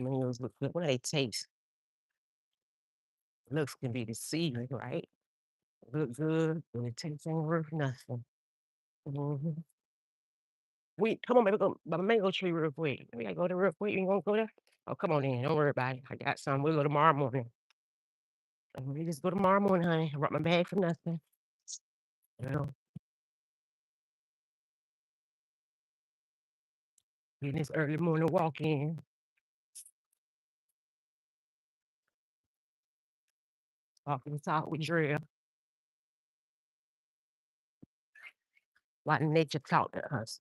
Mangoes look good. What do they taste? Looks can be deceiving, right? Look good, and it tastes ain't worth nothing. Mhm. Wait, come on, baby, go by my mango tree real quick. We gotta go there real quick. You wanna go there? Oh, come on in. Don't worry about it. I got some. We'll go tomorrow morning. We just go tomorrow morning, honey. I brought my bag for nothing. You know, getting this early morning walk in. Walking the talk with Drea. Letting nature talk to us.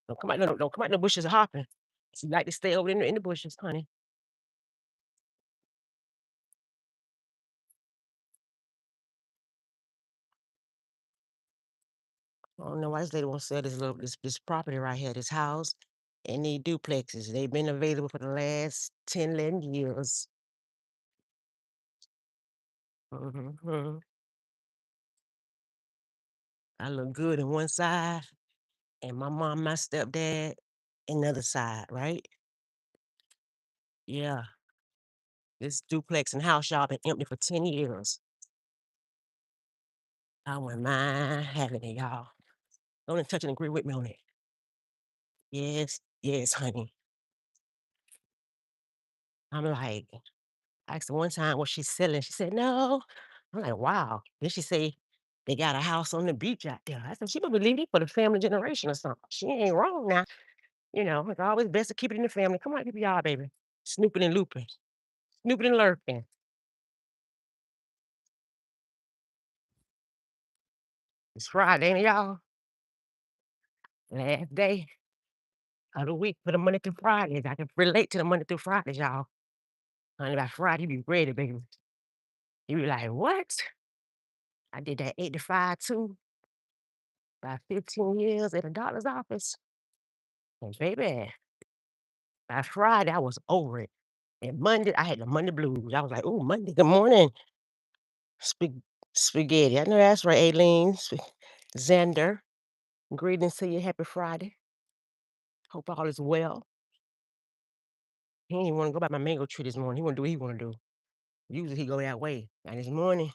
Don't come out the bushes hopping. You like to stay over in the bushes, honey. I don't know why this lady won't sell this property right here, this house and these duplexes. They've been available for the last 10, 11 years. Mhm. I look good in one side, and my mom, my stepdad, another side, right? Yeah. This duplex and house y'all been empty for 10 years. I wouldn't mind having it, y'all. Don't touch and agree with me on it. Yes, yes, honey. I'm like, I asked her one time what she's selling. She said, no. I'm like, wow. Then she say they got a house on the beach out there. I said, she must believe it for the family generation or something. She ain't wrong now. It's always best to keep it in the family. Come on, keep y'all, baby. Snooping and looping. Snooping and lurking. It's Friday, ain't it, y'all? Last day of the week for the Monday through Fridays. I can relate to the Monday through Fridays, y'all. Honey, by Friday, you be ready, baby. You be like, what? I did that 8 to 5 too, about 15 years at a doctor's office. And baby, by Friday, I was over it. And Monday, I had the Monday blues. I was like, "Oh, Monday, good morning, spag spaghetti." I know that's right, Aileen, Xander. Greetings to you. Happy Friday. Hope all is well. He didn't wanna go by my mango tree this morning. He wanna do what he wanna do. Usually, he go that way. And this morning,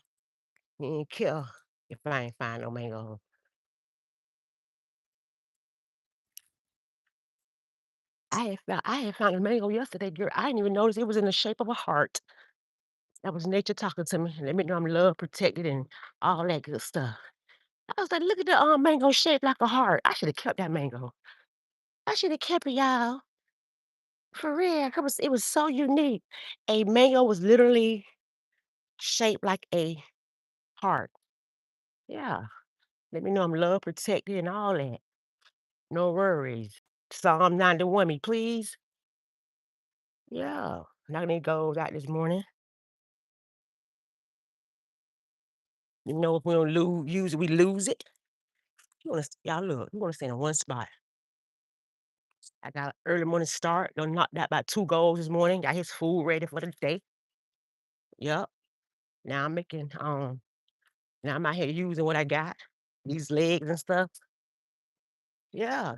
he ain't care if I ain't find no mango. I had found a mango yesterday, girl. I didn't even notice it was in the shape of a heart. That was nature talking to me, let me know I'm love protected and all that good stuff. I was like, "Look at the, mango shaped like a heart." I shoulda kept that mango. I shoulda kept it, y'all. For real, it was so unique. A mango was literally shaped like a heart. Yeah. Let me know I'm love protected and all that. No worries. Psalm 91 me, please. Yeah. Not any goes out this morning. If we don't use it, we lose it. Y'all look, you wanna stay in one spot. I got an early morning start. Done knocked out about 2 goals this morning. Got his food ready for the day. Yep. Now I'm making, now I'm out here using what I got, these legs and stuff. Yeah.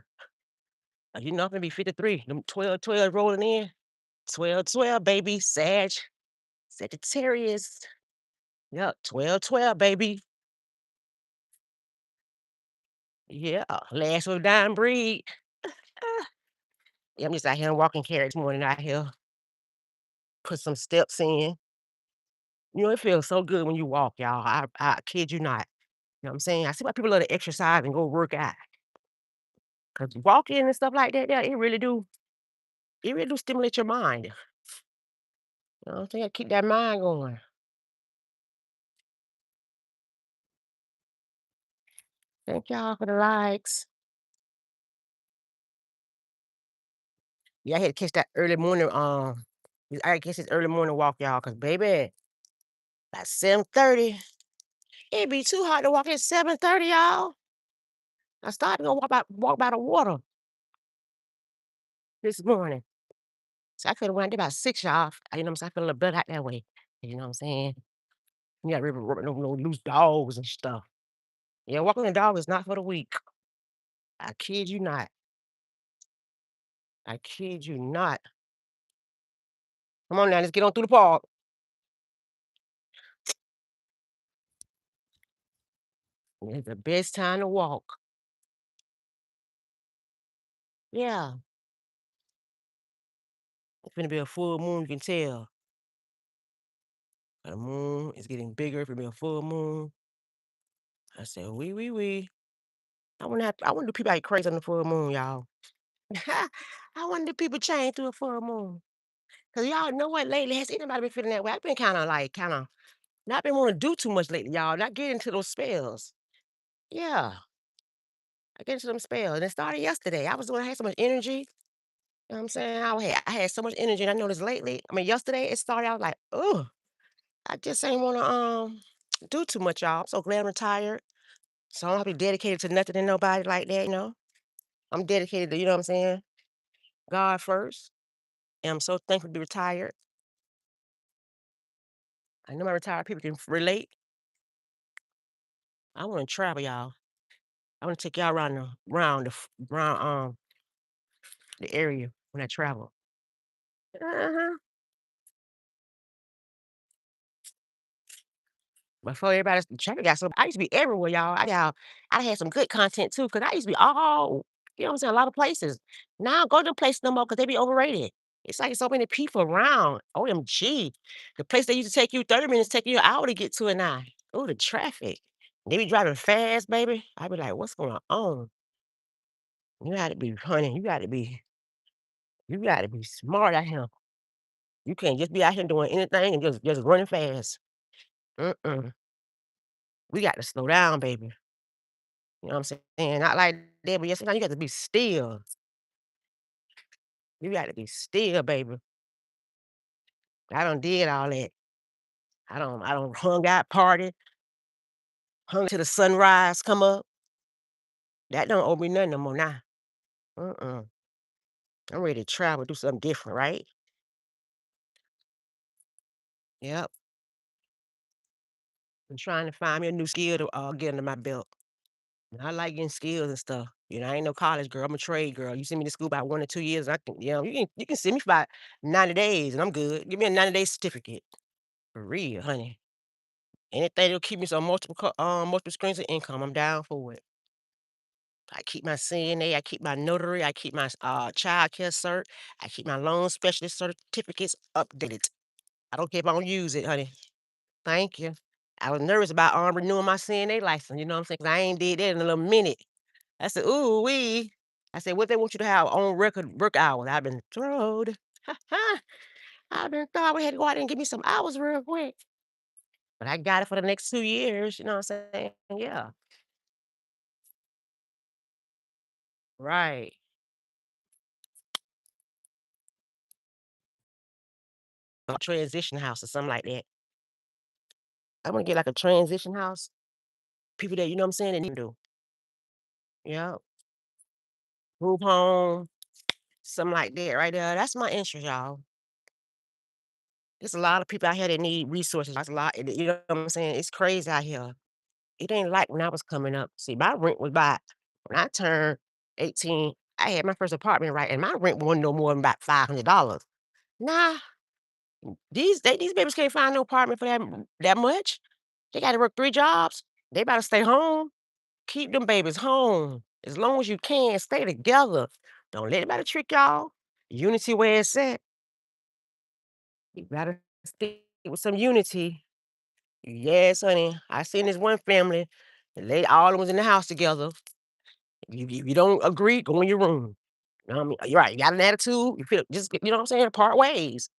I'm gonna be 53. Them 12, rolling in. 12, baby. Sagittarius. Yep. 12, baby. Yeah. Last of dying breed. Ah. Yeah, I'm just out here walking carriage morning out here. Put some steps in. It feels so good when you walk, y'all. I kid you not. You know what I'm saying? I see why people love to exercise and go work out. 'Cause walking and stuff like that, yeah, it really do stimulate your mind. You know what I'm saying? Keep that mind going. Thank y'all for the likes. Yeah, I had to catch that early morning, I had to catch this early morning walk, y'all, cause baby, at 7:30, It'd be too hot to walk at 7:30, y'all. I started to go walk by the water this morning. So I coulda went there about 6, y'all. You know what I'm saying? I feel a little better out that way. You know what I'm saying? You gotta remember no loose dogs and stuff. Yeah, walking the dog is not for the weak. I kid you not. I kid you not. Come on now, let's get on through the park. It's the best time to walk. Yeah. It's gonna be a full moon, you can tell. The moon is getting bigger, it's gonna be a full moon. I said, "Wee, wee, wee." I wonder do people act crazy on the full moon, y'all. I wonder do people change through a full moon. Cause y'all know what, lately, has anybody been feeling that way? I've been kinda not been wanna do too much lately, y'all, not get into those spells. Yeah, I get into them spells, and it started yesterday. I had so much energy, you know what I'm saying? I had so much energy, and I noticed lately yesterday it started, I was like, "Ugh, I just ain't wanna, do too much, y'all. I'm so glad I'm retired, so I don't have to be dedicated to nothing and nobody like that, you know? I'm dedicated to, you know what I'm saying, God first, and I'm so thankful to be retired. I know my retired people can relate. I wanna travel, y'all. I wanna take y'all around the area when I travel. Uh-huh. Before everybody traffic got so I used to be everywhere, y'all. I had some good content too, cause I used to be all you know what I'm saying, a lot of places. Now I don't go to places no more because they be overrated. It's like so many people around. OMG. The place they used to take you 30 minutes take you an hour to get to it now. Oh, the traffic. They be driving fast, baby. I be like, "What's going on?" You gotta be honey, you gotta be smart out here. You can't just be out here doing anything and just running fast. Mm-mm. We got to slow down, baby. You know what I'm saying? Not like that, but yes, sometimes you got to be still. You got to be still, baby. I done did all that. I don't hung out, party, hung till the sunrise come up. That don't owe me nothing no more now. Mm-mm. I'm ready to travel, do something different, right? Yep. I'm trying to find me a new skill to get under my belt. I like getting skills and stuff. I ain't no college girl. I'm a trade girl. You send me to school about 1 or 2 years, I can, you can send me for about 90 days and I'm good. Give me a 90-day certificate. For real, honey. Anything that'll keep me on multiple screens of income, I'm down for it. I keep my CNA, I keep my notary, I keep my child care cert, I keep my loan specialist certificates updated. I don't care if I don't use it, honey. Thank you. I was nervous about renewing my CNA license, you know what I'm saying? 'Cause I ain't did that in a little minute. I said, "Ooh wee." I said, "What they want you to have on record work hours?" I've been throwed. I've been thought we had to go out and give me some hours real quick. But I got it for the next 2 years, you know what I'm saying? Yeah. Right. A transition house or something like that. I wanna get like a transition house. People that, you know what I'm saying, that need to do. Yeah. Group home, something like that right there. That's my interest, y'all. There's a lot of people out here that need resources. That's a lot, you know what I'm saying? It's crazy out here. It ain't like when I was coming up. See, my rent was about when I turned 18, I had my first apartment, right, and my rent wasn't no more than about $500. Nah, these babies can't find no apartment for that much. They gotta work 3 jobs. They better stay home. Keep them babies home. As long as you can, stay together. Don't let anybody trick y'all. Unity where it's at. You gotta stick with some unity. Yes, honey. I seen this one family, they all was in the house together. You don't agree, go in your room. You know what I mean? You're right, you got an attitude, you feel just you know what I'm saying? Part ways.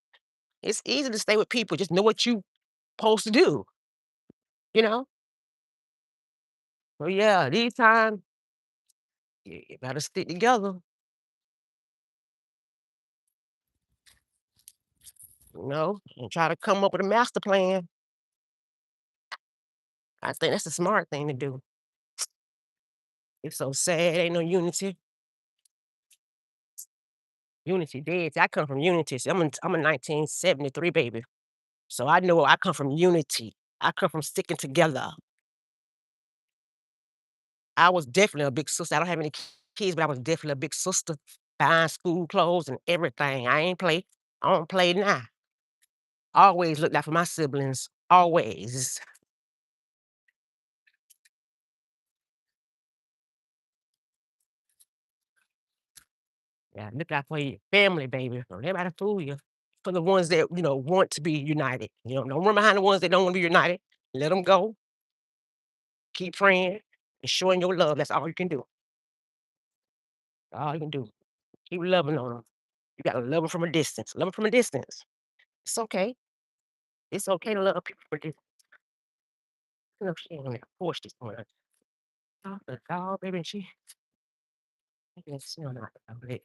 It's easy to stay with people, just know what you supposed to do, you know? So yeah, these times, you gotta stick together, and try to come up with a master plan. I think that's a smart thing to do. It's so sad, ain't no unity. Unity dead. See, I come from unity. See, I'm a 1973 baby, so I know I come from unity. I come from sticking together. I was definitely a big sister. I don't have any kids, but I was definitely a big sister, buying school clothes and everything. I ain't play. I don't play now. Always looked out for my siblings, always. Yeah, look out for your family, baby. Don't let everybody fool you. For the ones that, want to be united. Don't run behind the ones that don't wanna be united. Let them go. Keep praying and showing your love. That's all you can do. All you can do. Keep loving on them. You gotta love them from a distance. Love them from a distance. It's okay. It's okay to love people from a distance. She ain't on that porch this morning. Oh, the dog, baby, and I can smell that of it.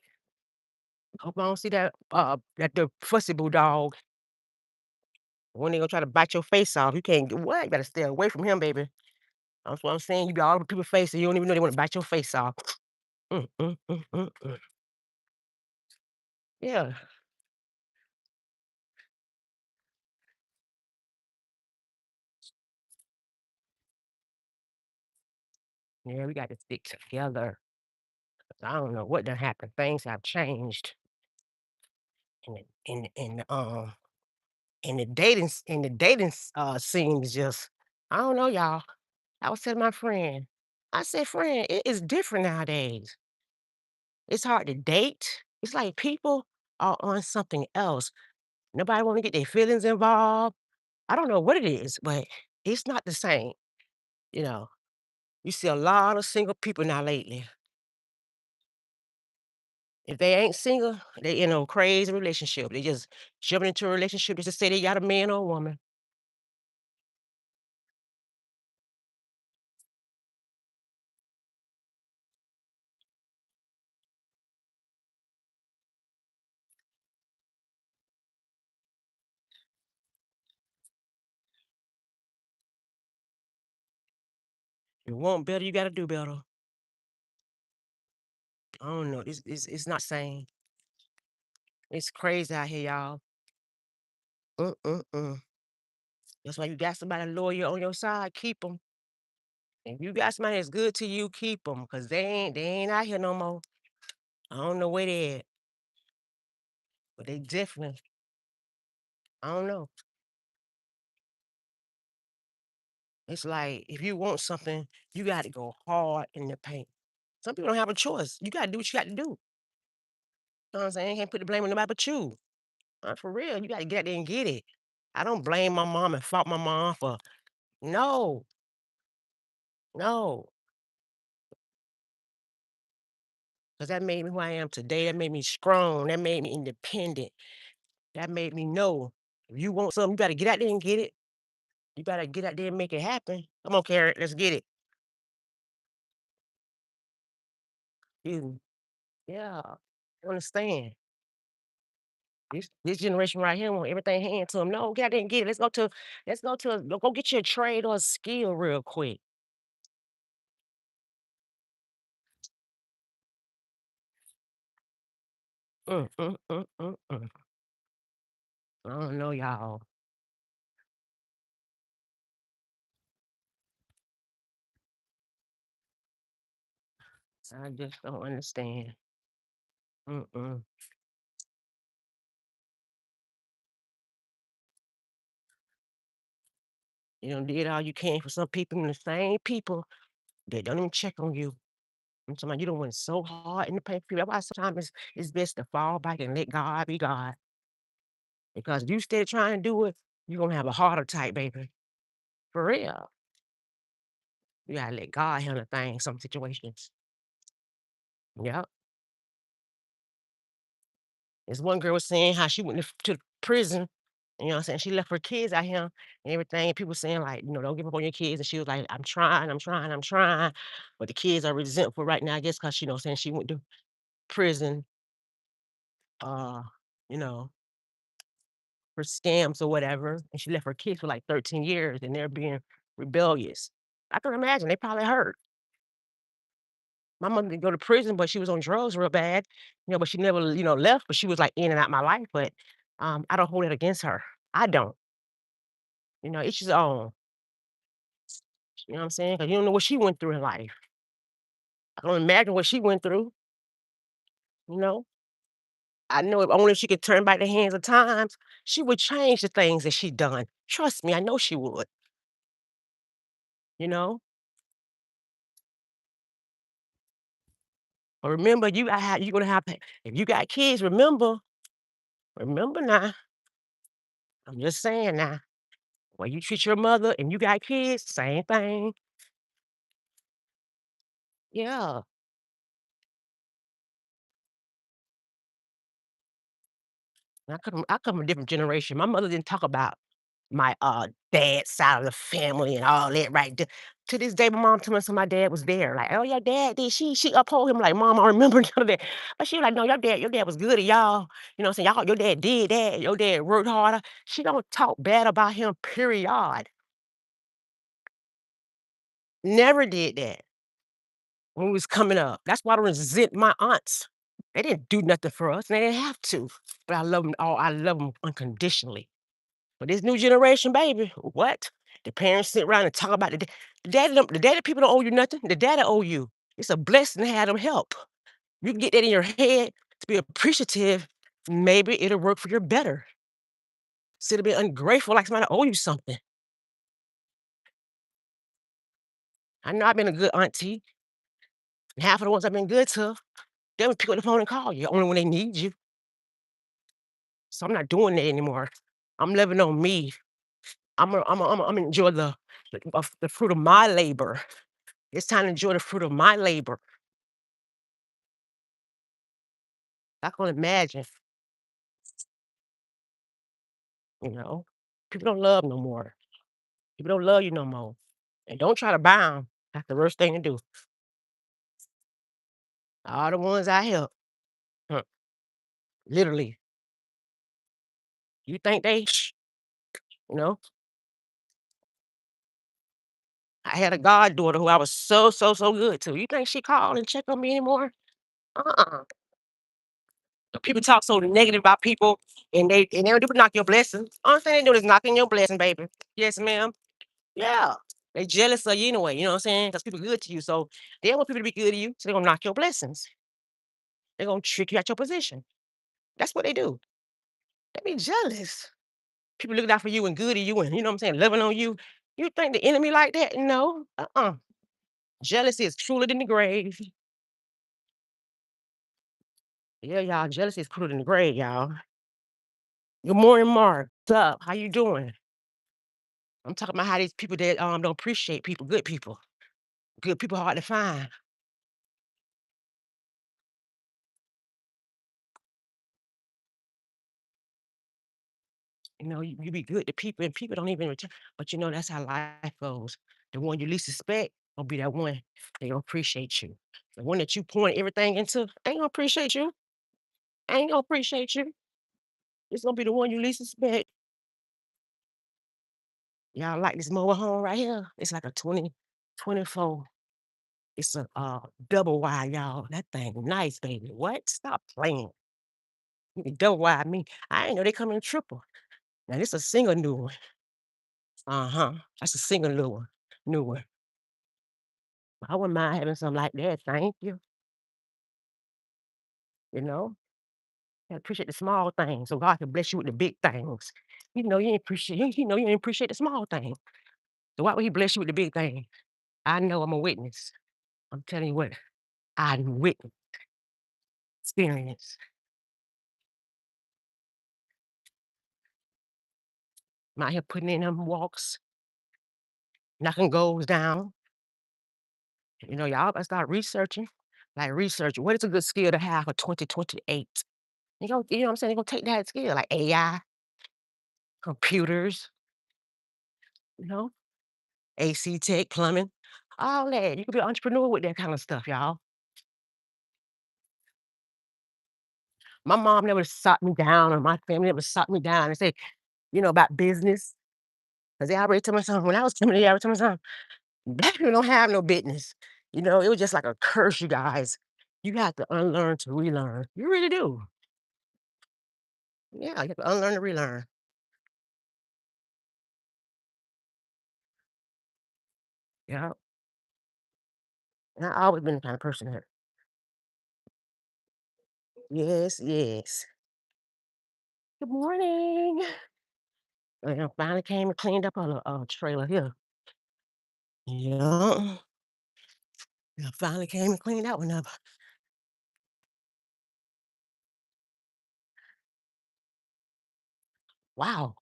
Hope I don't see that the fussy bulldog. When they gonna try to bite your face off, you can't get what? You gotta stay away from him, baby. That's what I'm saying. You got all over people's face and you don't even know they wanna bite your face off. Mm, mm, mm, mm, mm. Yeah. Yeah, we got to stick together. I don't know what done happened. Things have changed in the scene is just I don't know, y'all. I was telling my friend, I said, "Friend, it is different nowadays. It's hard to date. It's like people are on something else. Nobody wanna get their feelings involved. I don't know what it is, but it's not the same, you know? You see a lot of single people now lately. If they ain't single, they in a crazy relationship. They just jumping into a relationship just to say they got a man or a woman. You want better, you gotta do better. I don't know. It's not sane. It's crazy out here, y'all. Mm-mm-mm. That's why you got somebody loyal on your side, keep them. If you got somebody that's good to you, keep them, 'cause they ain't out here no more. I don't know where they at, but they definitely I don't know. It's like, if you want something, you gotta go hard in the paint. Some people don't have a choice. You gotta do what you got to do. Know what I'm saying? Can't put the blame on nobody but you. For real, you gotta get out there and get it. I don't blame my mom and fault my mom for no, no, 'cause that made me who I am today. That made me strong. That made me independent. That made me know if you want something, you gotta get out there and get it. You gotta get out there and make it happen. Come on, Carrot, let's get it. You, yeah, I understand. This generation right here want everything handed to them. No, get out there and get it. Go get you a trade or a skill real quick. Mm, mm, mm, mm, mm. I don't know, y'all. I just don't understand. Mm-mm. You done did all you can for some people, and the same people that don't even check on you. I'm talking about you done went so hard in the paint for people. That's why sometimes it's best to fall back and let God be God. Because if you stay trying to do it, you're gonna have a heart attack, baby. For real. You gotta let God handle things, some situations. Yep. This one girl was saying how she went to prison, you know what I'm saying? She left her kids out here and everything. People saying like, "Don't give up on your kids." And she was like, "I'm trying, I'm trying, I'm trying." But the kids are resentful right now, I guess, because saying she went to prison, uh, you know, for scams or whatever. And she left her kids for like 13 years and they're being rebellious. I can imagine, they probably hurt. My mother didn't go to prison, but she was on drugs real bad, but she never, left, but she was, like, in and out my life, but, I don't hold it against her. I don't, each his own, you know what I'm saying? 'Cause you don't know what she went through in life. I can imagine what she went through, you know? I know if only if she could turn back the hands of times, she would change the things that she done. Trust me, I know she would, you know? But remember, you're gonna have to if you got kids, remember now, I'm just saying now, when you treat your mother and you got kids, same thing. Yeah. I come from a different generation. My mother didn't talk about my, dad's side of the family and all that right there. To this day, my mom told me so my dad was there. Like, "Oh, your dad did she uphold him like, "Mom, I remember none of that." But she was like, "No, your dad was good at y'all." You know what I'm saying? Your dad did that. Your dad worked harder. She don't talk bad about him, period. Never did that when we was coming up. That's why I resent my aunts. They didn't do nothing for us, and they didn't have to. But I love them all. I love them unconditionally. But this new generation, baby, what? The parents sit around and talk about the daddy people don't owe you nothing. The daddy owe you. It's a blessing to have them help. You can get that in your head to be appreciative. Maybe it'll work for your better. Instead of being ungrateful like somebody owe you something. I know I've been a good auntie. And half of the ones I've been good to, they would pick up the phone and call you only when they need you. So I'm not doing that anymore. I'm living on me. I'm enjoy the fruit of my labor. It's time to enjoy the fruit of my labor. I can imagine, you know? People don't love no more. People don't love you no more. And don't try to buy 'em. That's the worst thing to do. All the ones I help, huh, literally, you think they you know? I had a goddaughter who I was so, so, so good to. You think she called and check on me anymore? Uh-uh. People talk so negative about people, and they don't do but knock your blessings. Only thing they do is knocking your blessing, baby. Yes, ma'am. Yeah. They jealous of you anyway, you know what I'm saying? Because people good to you, so they want people to be good to you, so they gonna knock your blessings. They gonna trick you out your position. That's what they do. They be jealous. People looking out for you and good to you and, you know what I'm saying, loving on you. You think the enemy like that? No. Uh-uh. Jealousy is crueler than the grave. Yeah, y'all, jealousy is crueler than the grave, y'all. Good morning, Mark. What's up? How you doing? I'm talking about how these people that, don't appreciate people, good people. Good people hard to find. You be good to people and people don't even return. But that's how life goes. The one you least suspect gonna be that one they gonna appreciate you. The one that you point everything into, they gonna appreciate you. Ain't gonna appreciate you. It's gonna be the one you least suspect. Y'all like this mobile home right here? It's like a 2024. It's a double wide, y'all. That thing nice, baby. What? Stop playing. You can double wide me. I ain't know they come in triple. Now this a single new one. Uh-huh. That's a single new one. New one. I wouldn't mind having something like that, thank you, you know? I appreciate the small things so God can bless you with the big things. You ain't appreciate the small things. So why would he bless you with the big thing? I know I'm a witness. I'm telling you what, I witness experience. I'm out here putting in them walks, knocking goals down. Y'all gotta start researching. Like research, what is a good skill to have for 2028? You know what I'm saying? They're gonna take that skill, like AI, computers, you know? AC tech, plumbing, all that. You can be an entrepreneur with that kind of stuff, y'all. My mom never sought me down or my family never sought me down and say, about business. 'Cause they already told me something when I was coming, they already told me something. Black people don't have no business. You know, it was just like a curse, you guys. You have to unlearn to relearn. You really do. Yeah, you have to unlearn to relearn. Yeah. And I always been the kind of person that yes, yes. Good morning. And I finally came and cleaned up on a trailer here. Yeah. I finally came and cleaned that one up. Wow.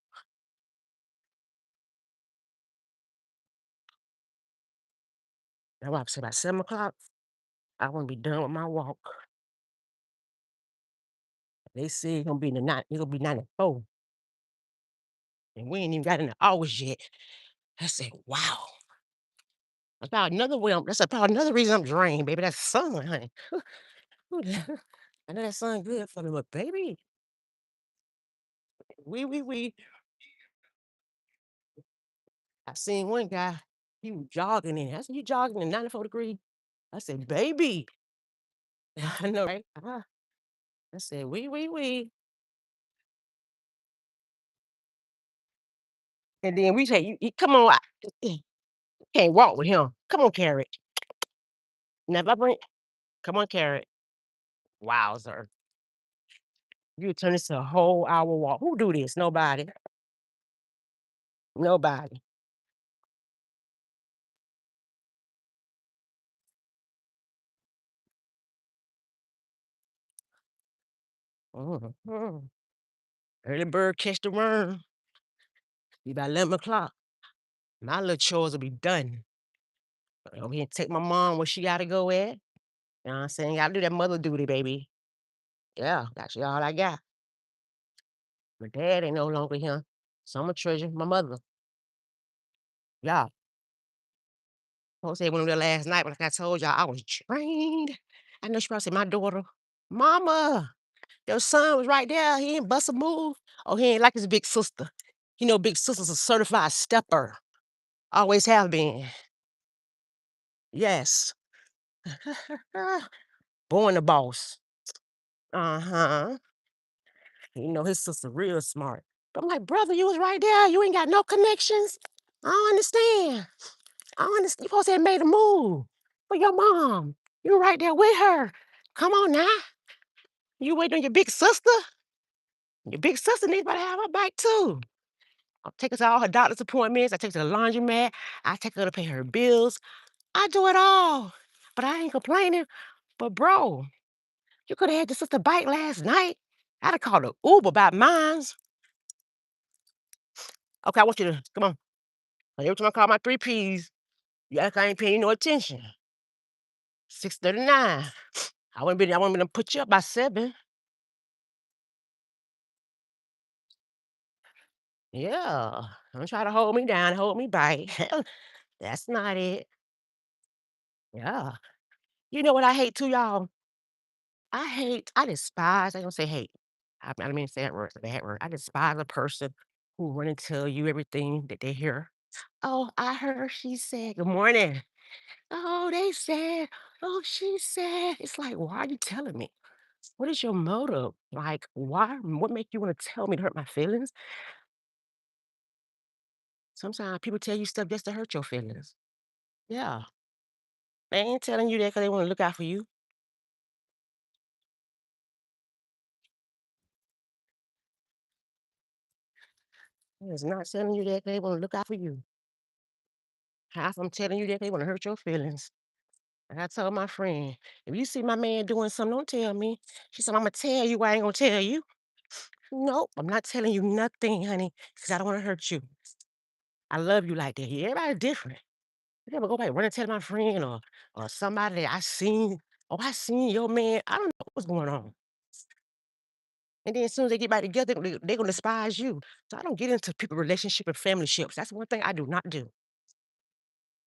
That's why I said about 7 o'clock. I want to be done with my walk. They say it's gonna be in the night. It's gonna be 94, and we ain't even got in the hours yet. I said, wow. That's about another reason I'm drained, baby. That sun, honey. Ooh, I know that sun good for me, but baby, we. I seen one guy, he was jogging in. I said, you jogging in 94 degrees? I said, baby. I know, right? I said, we. And then we say, you come on, you can't walk with him. Come on, Carrot. Never bring, come on, Carrot. Wowzer. You turn this to a whole hour walk. Who do this? Nobody. Nobody. Mhm. Early bird catch the worm. Be about 11 o'clock. My little chores will be done. Go ahead and take my mom where she gotta go at. You know what I'm saying? Gotta do that mother duty, baby. Yeah, that's all I got. My dad ain't no longer here. So I'ma treasure my mother. Yeah. Folks say went over there last night, but like I told y'all, I was drained. I know she probably said, my daughter, Mama, your son was right there. He ain't bust a move. Oh, he ain't like his big sister. You know, big sister's a certified stepper. Always have been. Yes. Born the boss. Uh-huh. You know, his sister real smart. But I'm like, brother, you was right there. You ain't got no connections. I don't understand. I don't understand. You supposed to have made a move for your mom. You right there with her. Come on now. You waiting on your big sister? Your big sister needs to have her back too. I'll take her to all her doctor's appointments. I take her to the laundromat. I take her to pay her bills. I do it all. But I ain't complaining. But bro, you could have had your sister bike last night. I'd have called a Uber about mines. Okay, I want you to come on. Every time I call my three P's, you act like I ain't paying you no attention. 6:39. I want to put you up by 7. Yeah. Don't try to hold me down, hold me back. That's not it. Yeah. You know what I hate too, y'all? I despise, I don't say hate. I don't mean to say that word, it's a bad word. I despise a person who run and tell you everything that they hear. Oh, I heard she said, good morning. Oh, they said, oh, she said. It's like, why are you telling me? What is your motive? Like, why? What make you want to tell me to hurt my feelings? Sometimes people tell you stuff just to hurt your feelings. Yeah. They ain't telling you that because they want to look out for you. It's not telling you that they want to look out for you. Half of them telling you that they want to hurt your feelings. And I told my friend, if you see my man doing something, don't tell me. She said, I'm going to tell you. I ain't going to tell you. Nope, I'm not telling you nothing, honey, because I don't want to hurt you. I love you like that. Yeah, everybody's different. You never go back run and tell my friend or somebody that I seen, oh, I seen your man. I don't know what's going on. And then as soon as they get back together, they're gonna despise you. So I don't get into people relationship and family ships. That's one thing I do not do.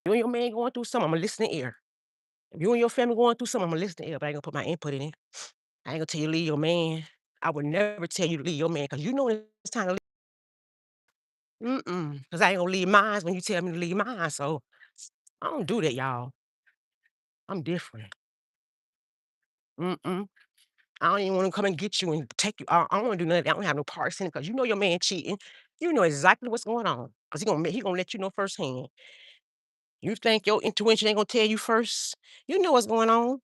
You and your man going through something, I'm gonna listen to ear. If you and your family going through something, I'm gonna listen to ear, but I ain't gonna put my input in it. I ain't gonna tell you to leave your man. I would never tell you to leave your man because you know when it's time to leave. Mm-mm, 'cause I ain't gonna leave mines when you tell me to leave mine, so I don't do that, y'all. I'm different. Mm-mm. I don't even wanna come and get you and take you I don't wanna do none of that. I don't have no parts in it, 'cause you know your man cheating. You know exactly what's going on, 'cause he gonna let you know firsthand. You think your intuition ain't gonna tell you first? You know what's going on.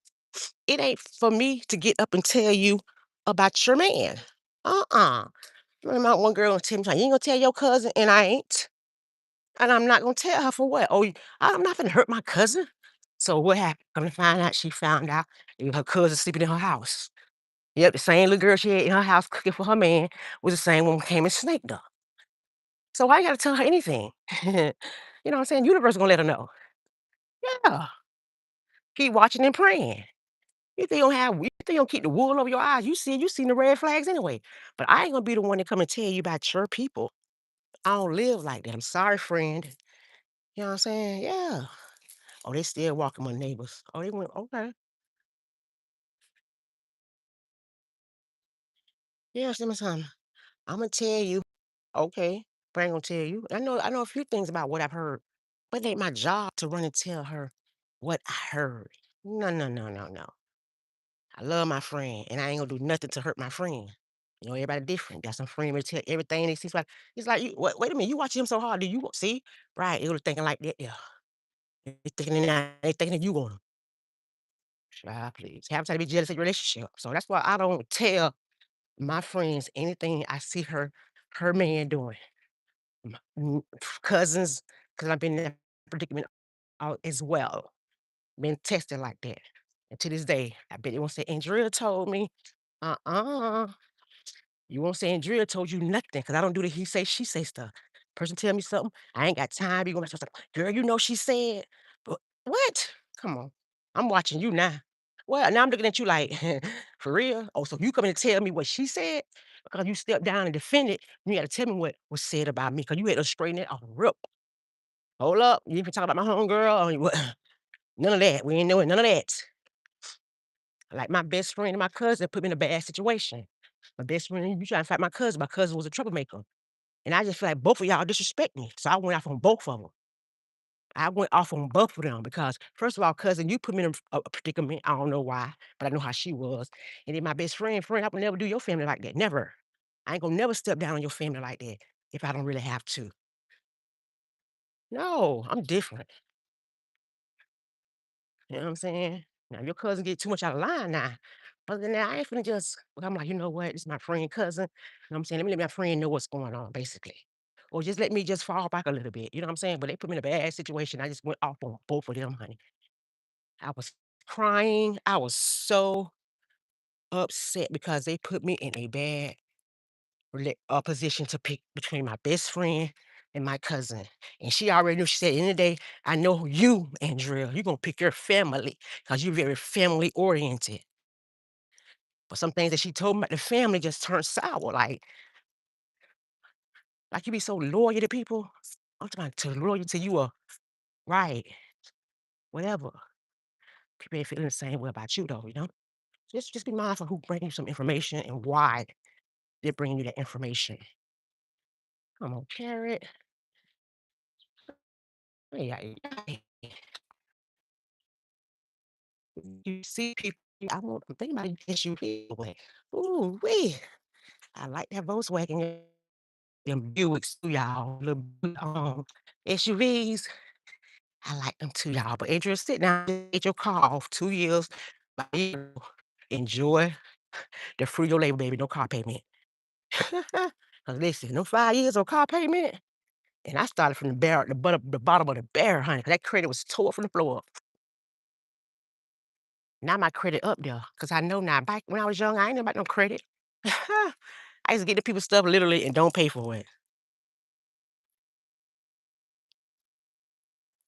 It ain't for me to get up and tell you about your man. Uh-uh. Remember my one girl gonna tell me, "You ain't gonna tell your cousin," and I ain't. And I'm not gonna tell her for what? Oh, I'm not gonna hurt my cousin. So what happened? Come to find out, she found out that her cousin sleeping in her house. Yep, the same little girl she had in her house cooking for her man was the same one who came and snaked her. So I ain't gotta tell her anything. You know what I'm saying? Universe gonna let her know. Yeah. Keep watching and praying. You think you don't keep the wool over your eyes. You seen the red flags anyway. But I ain't gonna be the one to come and tell you about your people. I don't live like that. I'm sorry, friend. You know what I'm saying? Yeah. Oh, they still walking my neighbors. Oh, they went, okay. Yeah, send me something. I'm gonna tell you. Okay. But I ain't gonna tell you. I know a few things about what I've heard. But it ain't my job to run and tell her what I heard. No, no, no, no, no. I love my friend, and I ain't gonna do nothing to hurt my friend. You know, everybody different. Got some friend will tell everything they see. It's like you wait a minute, you watch him so hard. Do you see? Right. It was thinking like that. Yeah. They thinking that you want to. Child, please. Have to be jealous of your relationship. So that's why I don't tell my friends anything I see her man doing. Cousins, because I've been in that predicament as well. Been tested like that. And to this day, I bet they won't say Andrea told me. Uh-uh. You won't say Andrea told you nothing because I don't do the he say, she say stuff. Person tell me something, I ain't got time. You gonna say, girl, you know she said. But what? Come on. I'm watching you now. Well, now I'm looking at you like, for real? Oh, so you coming to tell me what she said? Because you stepped down and defended, you gotta tell me what was said about me, because you had to straighten it off rip. Hold up. You even talk about my homegirl or what? None of that. We ain't doing none of that. Like my best friend and my cousin put me in a bad situation. My best friend, you trying to fight my cousin. My cousin was a troublemaker. And I just feel like both of y'all disrespect me. So I went off on both of them. I went off on both of them because, first of all, cousin, you put me in a predicament. I don't know why, but I know how she was. And then my best friend, I would never do your family like that. Never. I ain't gonna never step down on your family like that if I don't really have to. No, I'm different. You know what I'm saying? Now your cousin get too much out of line now. Other than that, I ain't finna just well, I'm like, you know what? This is my friend cousin. You know what I'm saying? Let me let my friend know what's going on, basically. Or just let me just fall back a little bit. You know what I'm saying? But they put me in a bad situation. I just went off on both of them, honey. I was crying. I was so upset because they put me in a bad position to pick between my best friend and my cousin. And she already knew. She said, "At the end of the day, I know you, Andrea. You're gonna pick your family because you're very family oriented." But some things that she told me about the family just turned sour. Like you be so loyal to people. I'm talking about to loyal to you are right, whatever. People ain't feeling the same way about you though, you know? Just be mindful who bring you some information and why they're bringing you that information. Come on, carrot. Hey, you see people. I'm thinking about SUV. Ooh, wee. I like that Volkswagen. Them Buicks too, y'all. Little SUVs. I like them too, y'all. But Adrian, sit down, get your car off 2 years. Buy you- Enjoy the free your labor, baby. No car payment. Cause listen, no 5 years of car payment. And I started from the bottom of the barrel, honey. 'Cause that credit was tore from the floor up. Now my credit up there. Cause I know now. Back when I was young, I ain't know about no credit. I used to get the people stuff literally and don't pay for it.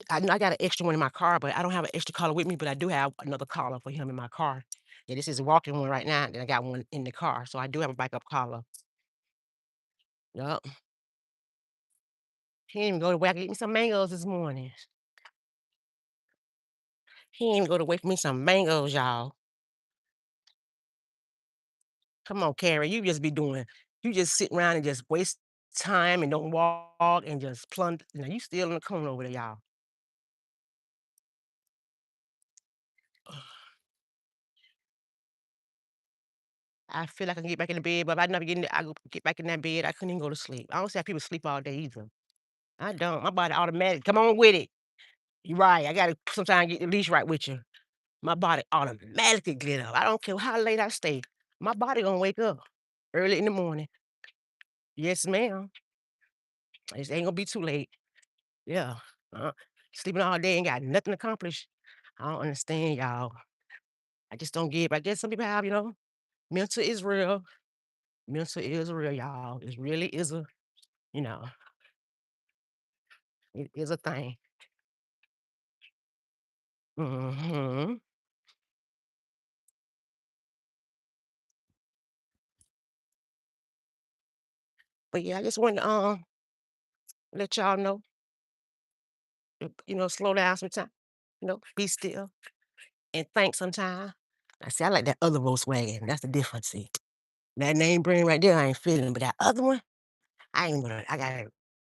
I know I got an extra one in my car, but I don't have an extra collar with me, but I do have another collar for him in my car. Yeah, this is a walking one right now, then I got one in the car, so I do have a backup collar. Yup. He didn't even go to work, get me some mangoes this morning. He didn't even go to wait for me some mangoes, y'all. Come on, Carrie, you just sitting around and just waste. time and don't walk and just plunder now you still in the corner over there, y'all. I feel like I can get back in the bed, but if I never get back in that bed, I couldn't even go to sleep. I don't see how people sleep all day either. I don't. My body automatic. Come on with it. You right. I gotta sometimes get the leash right with you. My body automatically get up. I don't care how late I stay. My body gonna wake up early in the morning. Yes, ma'am. It ain't gonna be too late. Yeah. Uh, Sleeping all day ain't got nothing accomplished. I don't understand y'all. I just don't get it. I guess some people have, mental is real. Mental is real, y'all. It really is you know, it is a thing. Mhm. But yeah, I just wanted to let y'all know, slow down sometime, be still and think sometime. I see I like that other Volkswagen. That's the difference. See. That name brand right there, I ain't feeling, but that other one, I ain't gonna I got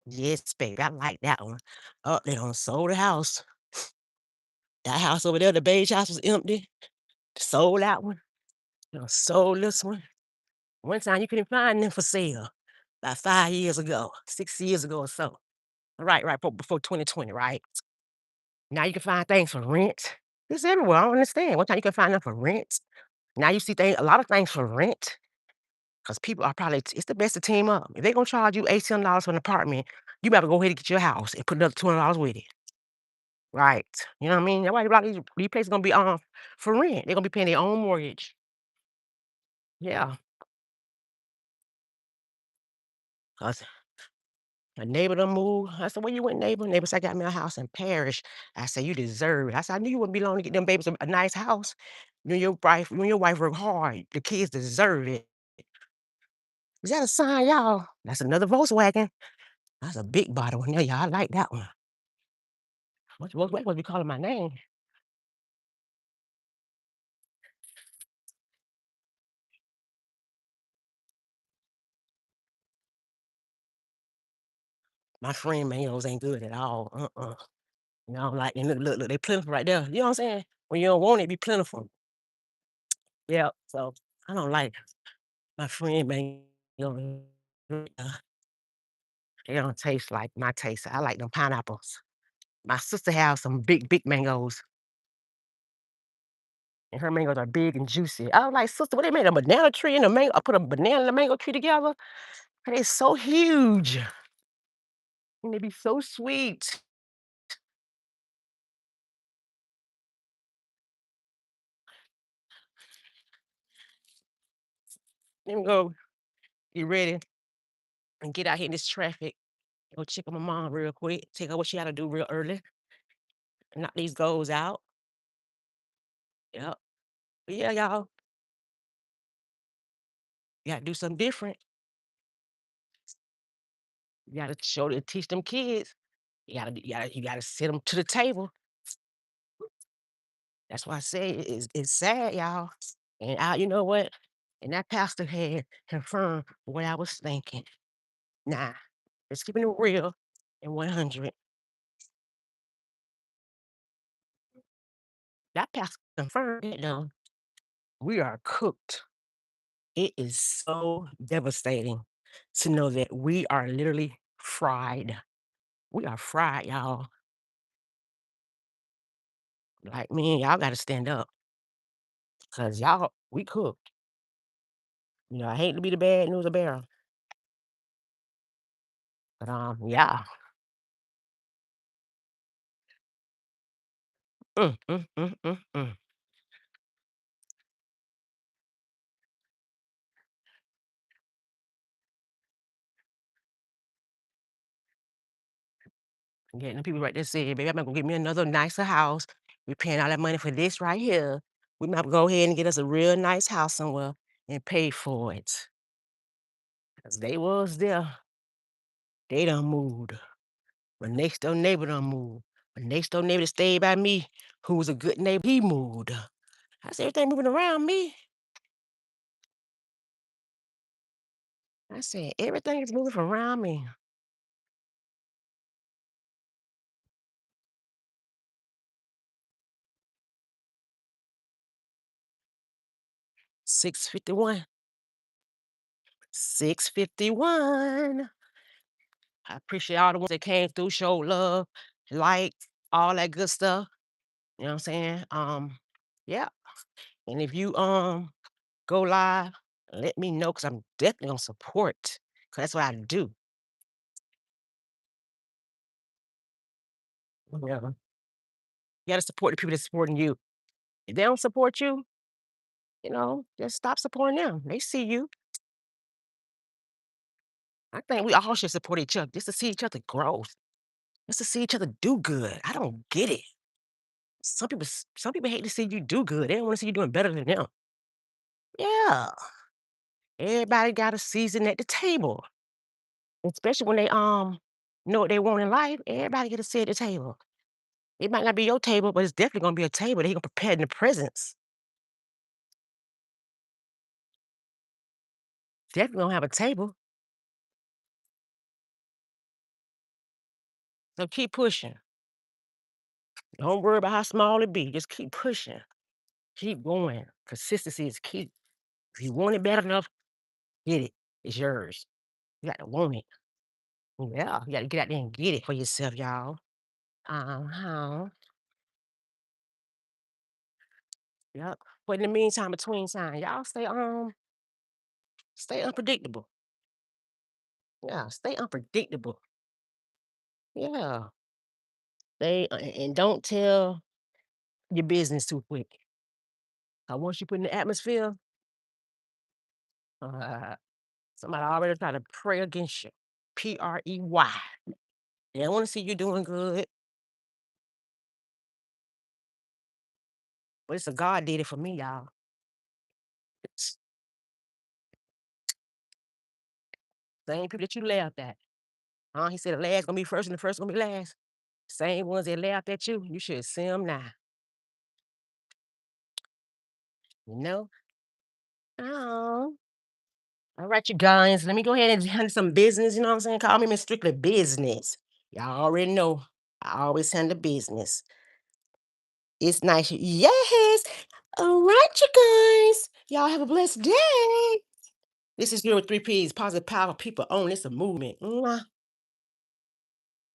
yes, baby. I like that one. Oh, they done sold the house. That house over there, the beige house was empty. Sold that one. They done sold this one. One time you couldn't find them for sale. About 5 years ago, 6 years ago or so. Right, before 2020, right? Now you can find things for rent. It's everywhere, I don't understand. One time you can find them for rent. Now you see a lot of things for rent. Because people are probably it's the best to team up. If they gonna charge you $18 for an apartment, you better go ahead and get your house and put another $200 with it. Right. You know what I mean? That's why a lot of these places gonna be for rent. They're gonna be paying their own mortgage. Yeah. 'Cause a neighbor done moved. I said, "Where you went, neighbor?" Neighbor said, "I got me a house in Parish." I said, "You deserve it." I said, "I knew you wouldn't be long to get them babies a nice house. You and your wife work hard. The kids deserve it." Is that a sign, y'all? That's another Volkswagen. That's a big body one there, y'all. I like that one. What's Volkswagen must be calling my name. My friend mangoes ain't good at all. Like and look, they plentiful right there. You know what I'm saying? When you don't want it, be plentiful. Yeah. So I don't like my friend mangoes. Uh, They don't taste like my taste. I like them pineapples. My sister has some big mangoes, and her mangoes are big and juicy. I was like, "Sister, what they made a banana tree and a mango I put a banana and a mango tree together? And they so huge, and they be so sweet." Let me go get ready and get out here in this traffic. Go check on my mom real quick, take her what she gotta do real early, knock these goals out. Yep. But yeah, y'all, you gotta do something different. You gotta teach them kids. You gotta sit them to the table. That's why I say it's sad, y'all. And you know what? And that pastor had confirmed what I was thinking. Nah, it's keeping it real and 100. That pastor confirmed it though. We are cooked. It is so devastating to know that we are literally fried. We are fried, y'all. Like, man, y'all gotta stand up. Cause y'all, we cooked. I hate to be the bad news bearer, but yeah. Mm, mm, mm, mm, mm. Yeah, them people right there said, "Baby, I'm not gonna get me another nicer house. We paying all that money for this right here. We might go ahead and get us a real nice house somewhere and pay for it." 'Cause they was there. They done moved. My next door neighbor done moved. My next door neighbor that stayed by me, who was a good neighbor, he moved. I said, "Everything moving around me." I said, "Everything is moving around me." 6:51. 6:51. I appreciate all the ones that came through, showed love, liked, all that good stuff. You know what I'm saying? Yeah. And if you go live, let me know because I'm definitely gonna support. Cause that's what I do. Yeah. You gotta support the people that's supporting you. If they don't support you, just stop supporting them. They see you. I think we all should support each other just to see each other grow, just to see each other do good. I don't get it. Some people hate to see you do good. They don't want to see you doing better than them. Yeah. Everybody got a season at the table, especially when they know what they want in life. Everybody get a seat at the table. It might not be your table, but it's definitely gonna be a table that he gonna prepare in the presence. Definitely gonna have a table. So keep pushing. Don't worry about how small it be. Just keep pushing. Keep going. Consistency is key. If you want it bad enough, get it. It's yours. You got to want it. Yeah, you got to get out there and get it for yourself, y'all. Uh-huh. Yep. But in the meantime, between time, y'all stay unpredictable. Yeah, stay unpredictable. Yeah. And don't tell your business too quick. Once you put in the atmosphere, uh, somebody already try to pray against you. Prey. They don't want to see you doing good, but it's a God did it for me, y'all. It's same people that you laughed at. He said the last gonna be first and the first gonna be last. Same ones that laughed at you, you should see them now. You know? Oh. All right, you guys. Let me go ahead and handle some business. You know what I'm saying? Call me Miss Strictly Business. Y'all already know. I always handle business. It's nice. Yes. All right, you guys. Y'all have a blessed day. This is your 3 P's, positive, power, people own. It's a movement. Mwah.